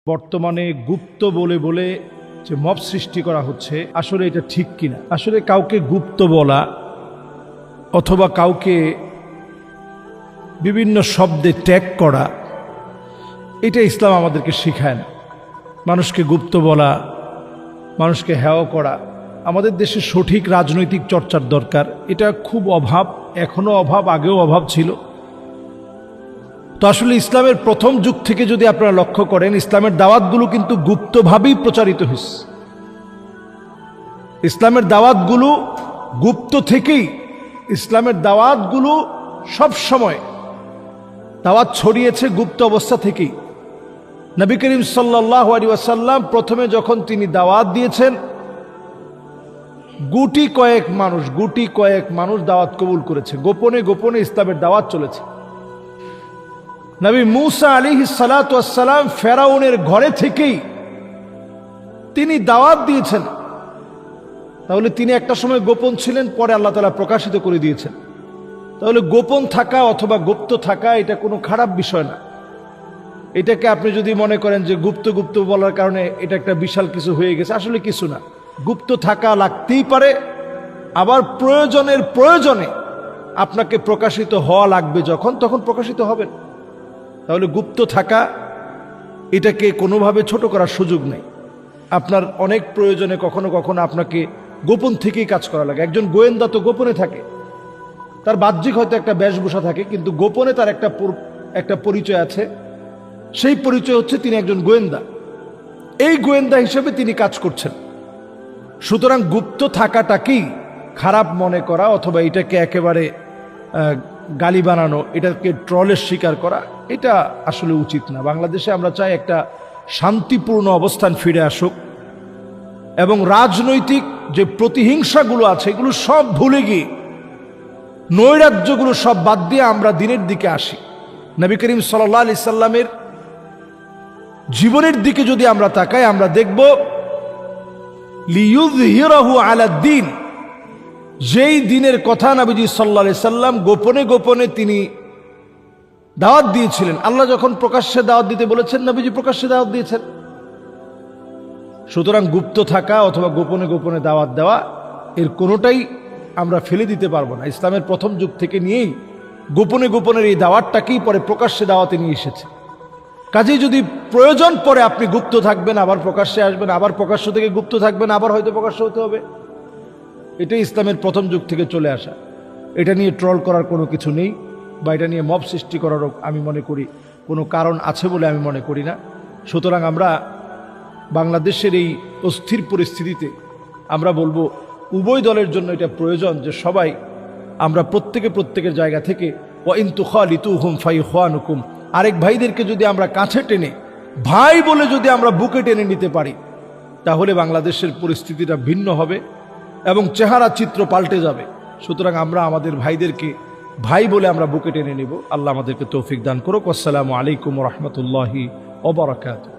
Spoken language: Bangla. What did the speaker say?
বর্তমানে গুপ্ত বলে বলে যে মব সৃষ্টি করা হচ্ছে, আসলে এটা ঠিক কিনা? আসলে কাউকে গুপ্ত বলা অথবা কাউকে বিভিন্ন শব্দে ট্যাগ করা, এটা ইসলাম আমাদেরকে শেখায় না। মানুষকে গুপ্ত বলা, মানুষকে হেয় করা, আমাদের দেশে সঠিক রাজনৈতিক চর্চার দরকার। এটা খুব অভাব, এখনো অভাব, আগেও অভাব ছিল। তো আসলে ইসলামের প্রথম যুগ থেকে যদি আপনারা লক্ষ্য করেন, ইসলামের দাওয়াতগুলো কিন্তু গুপ্তভাবেই প্রচারিত হয়েছে। ইসলামের দাওয়াতগুলো গুপ্ত থেকেই, ইসলামের দাওয়াতগুলো সব সময় দাওয়াত ছড়িয়েছে গুপ্ত অবস্থা থেকেই। নবী করিম সাল্লাল্লাহু আলাইহি ওয়াসাল্লাম প্রথমে যখন তিনি দাওয়াত দিয়েছেন, গুটি কয়েক মানুষ দাওয়াত কবুল করেছে। গোপনে গোপনে ইসলামের দাওয়াত চলেছে। নবী মূসা আলাইহিস সালাতু ওয়াস সালাম ফেরাউনের ঘরে থেকেই তিনি দাওয়াত দিয়েছেন। তাহলে তিনি একটা সময় গোপন ছিলেন, পরে আল্লাহ তাআলা প্রকাশিত করে দিয়েছেন। তাহলে গোপন থাকা অথবা গুপ্ত থাকা এটা কোনো খারাপ বিষয় না। এটাকে আপনি যদি মনে করেন যে গুপ্ত বলার কারণে এটা একটা বিশাল কিছু হয়ে গেছে, আসলে কিছু না। গুপ্ত থাকা লাগতেই পারে, আবার প্রয়োজনে আপনাকে প্রকাশিত হওয়া লাগবে, তখন প্রকাশিত হবেন। তাহলে গুপ্ত থাকা এটাকে কোনোভাবে ছোট করার সুযোগ নেই। আপনার অনেক প্রয়োজনে কখনো কখনো আপনাকে গোপন থেকেই কাজ করা লাগে। একজন গোয়েন্দা তো গোপনে থাকে, তার বাহ্যিক হয়তো একটা বেশভূষা থাকে, কিন্তু গোপনে তার একটা পরিচয় আছে। সেই পরিচয় হচ্ছে তিনি একজন গোয়েন্দা। এই গোয়েন্দা হিসেবে তিনি কাজ করছেন। সুতরাং গুপ্ত থাকাটাকেই খারাপ মনে করা অথবা এটাকে একেবারে গালি বানানো, এটাকে ট্রলের শিকার করা, এটা আসলে উচিত না। বাংলাদেশে আমরা চাই একটা শান্তিপূর্ণ অবস্থান ফিরে আসুক, এবং রাজনৈতিক যে প্রতিহিংসাগুলো আছে এগুলো সব ভুলে গিয়ে, নৈরাজ্যগুলো সব বাদ দিয়ে আমরা দিনের দিকে আসি। নবী করিম সাল্লাল্লাহু আলাইহি সাল্লামের জীবনের দিকে যদি আমরা তাকাই, আমরা দেখব লিইয়ুযহিরাহু আলাদ-দ্বীন, যেই দিনের কথা নবীজি সাল্লাল্লাহু আলাইহি সাল্লাম গোপনে গোপনে তিনি দাওয়াত দিয়েছিলেন। আল্লাহ যখন প্রকাশ্যে দাওয়াত দিতে বলেছেন, নবীজি প্রকাশ্যে দাওয়াত দিয়েছেন। সুতরাং গুপ্ত থাকা অথবা গোপনে গোপনে দাওয়াত দেওয়া, এর কোনোটাই আমরা ফেলে দিতে পারবো না। ইসলামের প্রথম যুগ থেকে নিয়েই গোপনে গোপনের এই দাওয়াতটাকেই পরে প্রকাশ্যে দাওয়াতে নিয়ে এসেছে। কাজেই যদি প্রয়োজন পড়ে আপনি গুপ্ত থাকবেন, আবার প্রকাশ্যে আসবেন, আবার প্রকাশ্য থেকে গুপ্ত থাকবেন, আবার হয়তো প্রকাশ্য হতে হবে। এটাই ইসলামের প্রথম যুগ থেকে চলে আসা। এটা নিয়ে ট্রল করার কোনো কিছু নেই, বা এটা নিয়ে মব সৃষ্টি করারও আমি মনে করি কোনো কারণ আছে বলে আমি মনে করি না। সুতরাং আমরা বাংলাদেশের এই অস্থির পরিস্থিতিতে আমরা বলবো, উভয় দলের জন্য এটা প্রয়োজন যে সবাই আমরা প্রত্যেকের জায়গা থেকে ওয়া ইন তুখালিতুহুম ফাইখওয়ানুকুম, আরেক ভাইদেরকে যদি আমরা কাছে টেনে ভাই বলে যদি আমরা বুকে টেনে নিতে পারি, তাহলে বাংলাদেশের পরিস্থিতিটা ভিন্ন হবে এবং চেহারা চিত্র পাল্টে যাবে। সুতরাং আমরা আমাদের ভাইদেরকে ভাই বলে আমরা বুকে টেনে নেব। আল্লাহ আমাদেরকে তৌফিক দান করুক। আসসালামু আলাইকুম ওয়া রাহমাতুল্লাহি ওয়া বারাকাতুহু।